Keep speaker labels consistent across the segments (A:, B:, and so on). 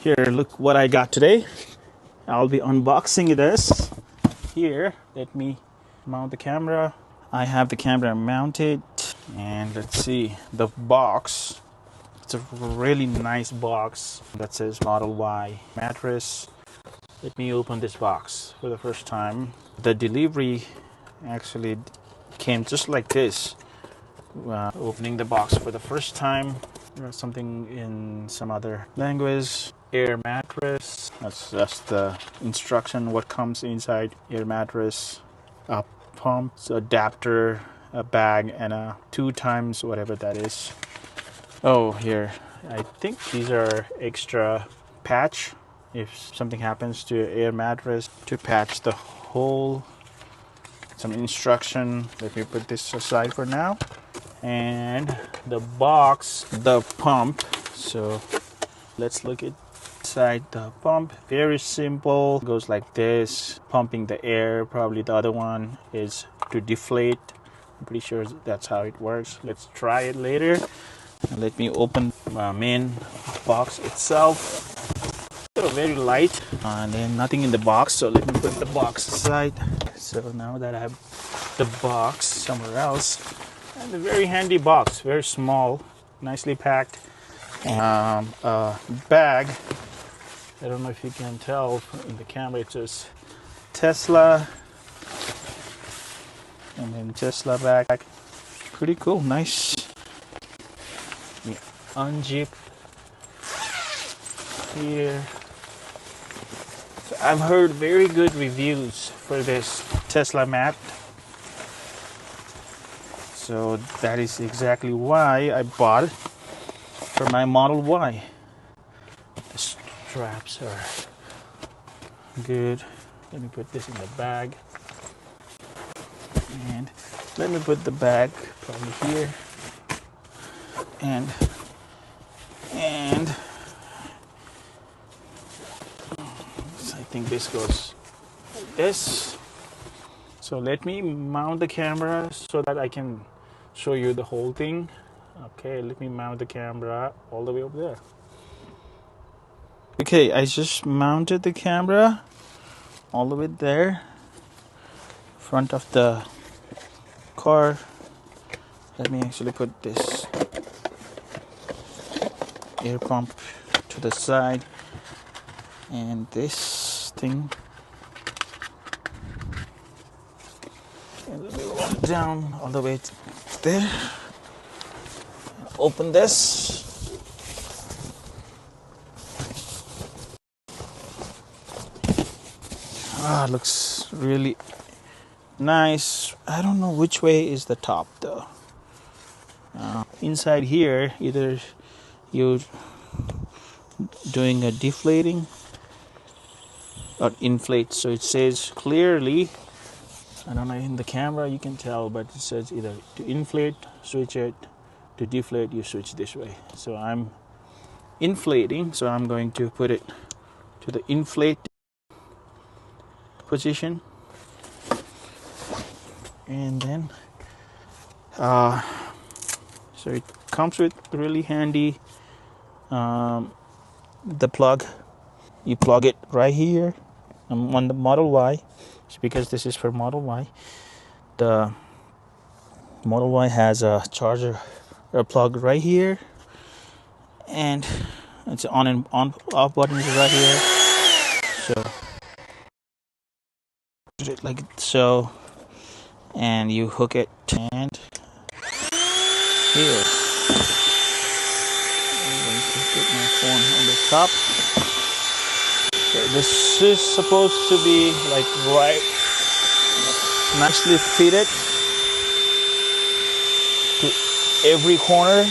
A: Here, look what I got today. I'll be unboxing this. Here, let me mount the camera. I have the camera mounted, and let's see the box. It's a really nice box that says Model Y mattress. Let me open this box for the first time. The delivery actually came just like this. Opening the box for the first time. Something in some other language. Air mattress. That's just the instruction what comes inside air mattress. A pump, adapter, a bag, and a 2 times whatever that is. Oh, here. I think these are extra patch if something happens to air mattress to patch the hole. Some instruction. Let me put this aside for now. And the box, the pump. So let's look inside the pump. Very simple. It goes like this, pumping the air. Probably the other one is to deflate. I'm pretty sure that's how it works. Let's try it later. Let me open my main box itself. So very light, and then nothing in the box. So let me put the box aside. So now that I have the box somewhere else, and a very handy box, very small, nicely packed. A bag. I don't know if you can tell in the camera. It says Tesla, and then Tesla bag. Pretty cool, nice. Let me unzip here. So I've heard very good reviews for this Tesla mat. So that is exactly why I bought it for my Model Y. The straps are good. Let me put this in the bag. And let me put the bag probably here. And so I think this goes like this. So let me mount the camera so that I can show you the whole thing. Okay, let me mount the camera all the way up there. Okay, I just mounted the camera all the way there, front of the car. Let me actually put this air pump to the side, and this thing. And let me roll it down all the way there. Open this. Looks really nice. I don't know which way is the top though. Inside here, either you're doing a deflating or inflate. So it says clearly, I don't know, in the camera you can tell, but it says either to inflate, switch it, to deflate, you switch this way. So I'm inflating, so I'm going to put it to the inflate position. And then so it comes with really handy the plug. You plug it right here. I'm on the Model Y. It's because this is for Model Y. The Model Y has a charger, a plug right here, and it's on and off button is right here. So like so, and you hook it and here. I'm going to put my phone on the top. So this is supposed to be like right, nicely fitted to every corner.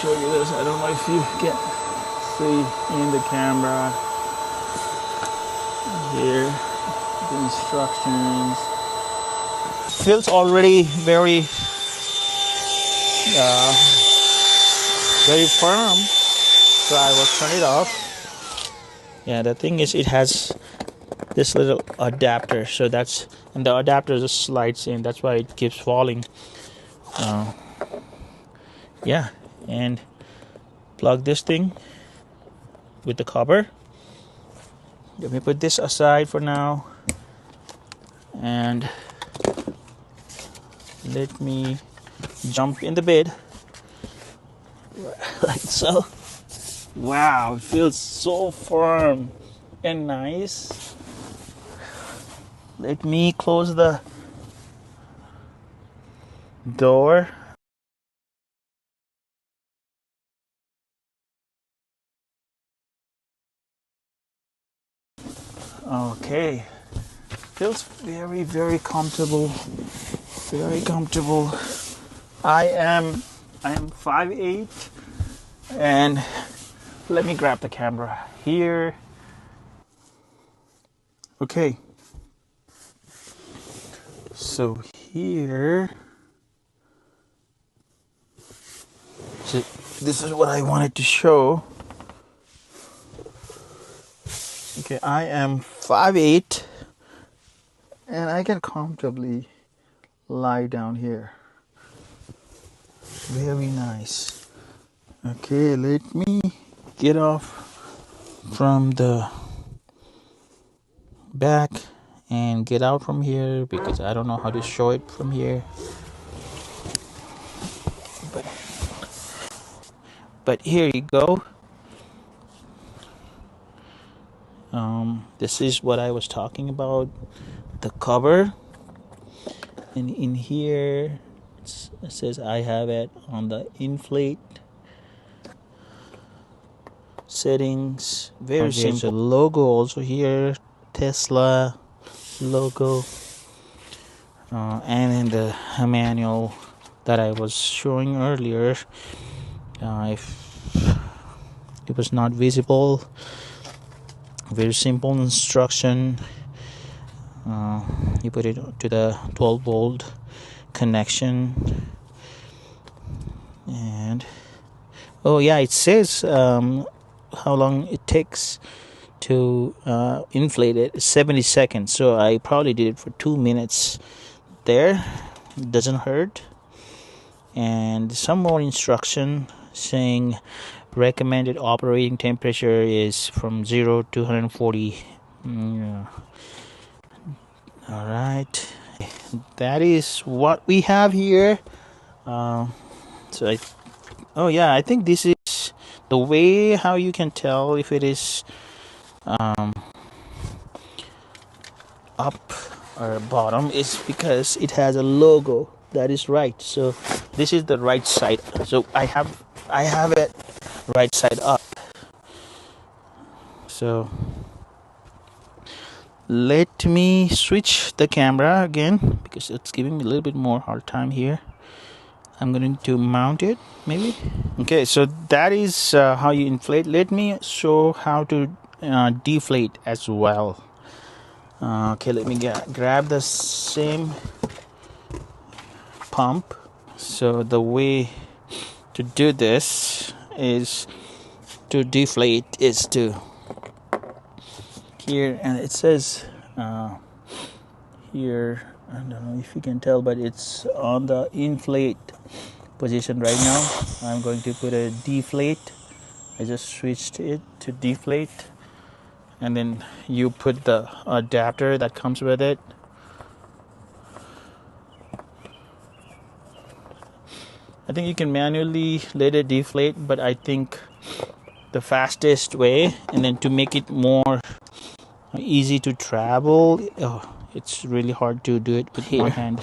A: Show you this. I don't know if you can see in the camera here. the instructions. Feels already very very firm, so I will turn it off. Yeah, the thing is it has this little adapter, so that's, and the adapter just slides in, that's why it keeps falling. Yeah, and plug this thing with the cover. Let me put this aside for now, and let me jump in the bed like so. Wow, it feels so firm and nice. Let me close the door. Okay, feels very, very comfortable. Very comfortable. I am 5'8", and let me grab the camera here. Okay, so here, so this is what I wanted to show. Okay, I am 5'8", and I can comfortably lie down here. Very nice. Okay, let me get off from the back and get out from here, because I don't know how to show it from here. But here you go. This is what I was talking about, the cover. And in here it says I have it on the inflate settings. Very simple. There's a logo also here, Tesla logo, and in the manual that I was showing earlier, if it was not visible, very simple instruction. You put it to the 12 volt connection, and oh yeah, it says how long it takes to inflate it, 70 seconds. So I probably did it for 2 minutes there. It doesn't hurt. And some more instruction saying recommended operating temperature is from 0 to 140. All right, that is what we have here. I think this is the way how you can tell if it is up or bottom is because it has a logo. That is right. So this is the right side. So I have it right side up. So let me switch the camera again, because it's giving me a little bit more hard time here. I'm going to mount it maybe. Okay, so that is how you inflate. Let me show how to deflate as well. Okay, let me grab the same pump. So the way to do this is to deflate is to here, and it says here, I don't know if you can tell, but it's on the inflate position right now. I'm going to put a deflate. I just switched it to deflate, and then you put the adapter that comes with it. I think you can manually let it deflate, but I think the fastest way, and then to make it more easy to travel, it's really hard to do it with one hand,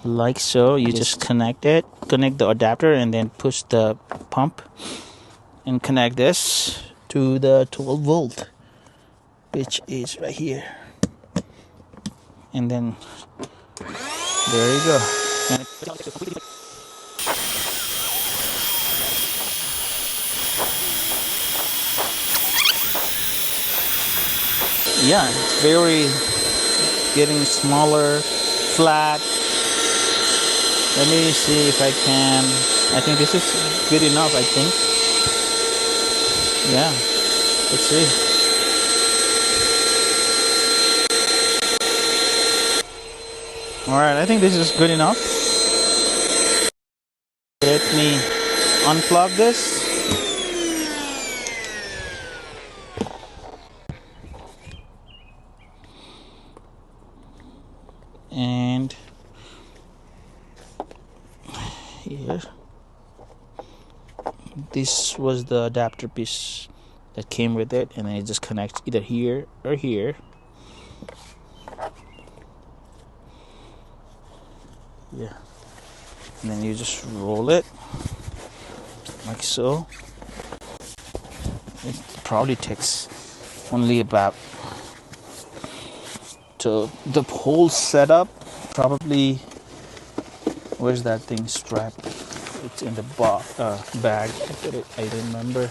A: like so. You just connect the adapter, and then push the pump and connect this to the 12 volt, which is right here, and then there you go. And yeah, it's very getting smaller, flat. Let me see if I can. I think this is good enough, I think. Yeah, let's see. Alright, I think this is good enough. Let me unplug this. And here, this was the adapter piece that came with it, and then it just connects either here or here. Yeah, and then you just roll it like so. It probably takes only about, so the whole setup probably, where's that thing strap? It's in the bag. I remember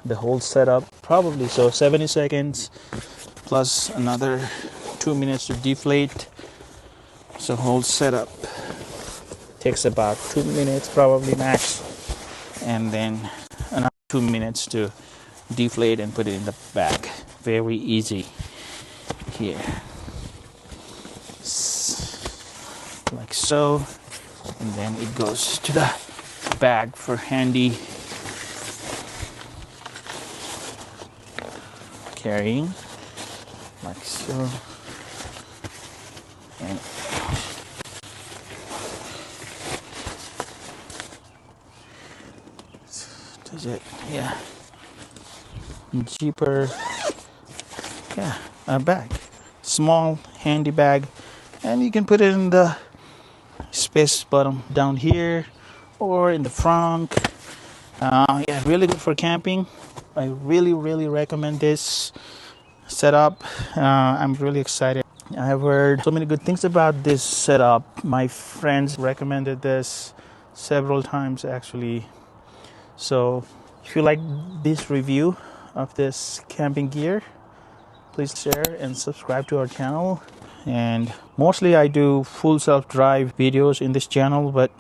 A: the whole setup probably, so 70 seconds plus another 2 minutes to deflate. So whole setup takes about 2 minutes probably max, and then another 2 minutes to deflate and put it in the bag. Very easy here, like so, and then it goes to the bag for handy carrying, like so. And does it? Yeah. Cheaper. Yeah, a bag, small handy bag, and you can put it in the space bottom down here or in the front. Yeah, really good for camping. I really recommend this setup. I'm really excited. I've heard so many good things about this setup. My friends recommended this several times actually. So if you like this review of this camping gear, please share and subscribe to our channel. And mostly I do full self-drive videos in this channel, but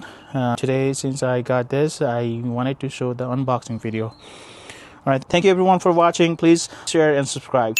A: today, since I got this, I wanted to show the unboxing video. All right, thank you everyone for watching. Please share and subscribe.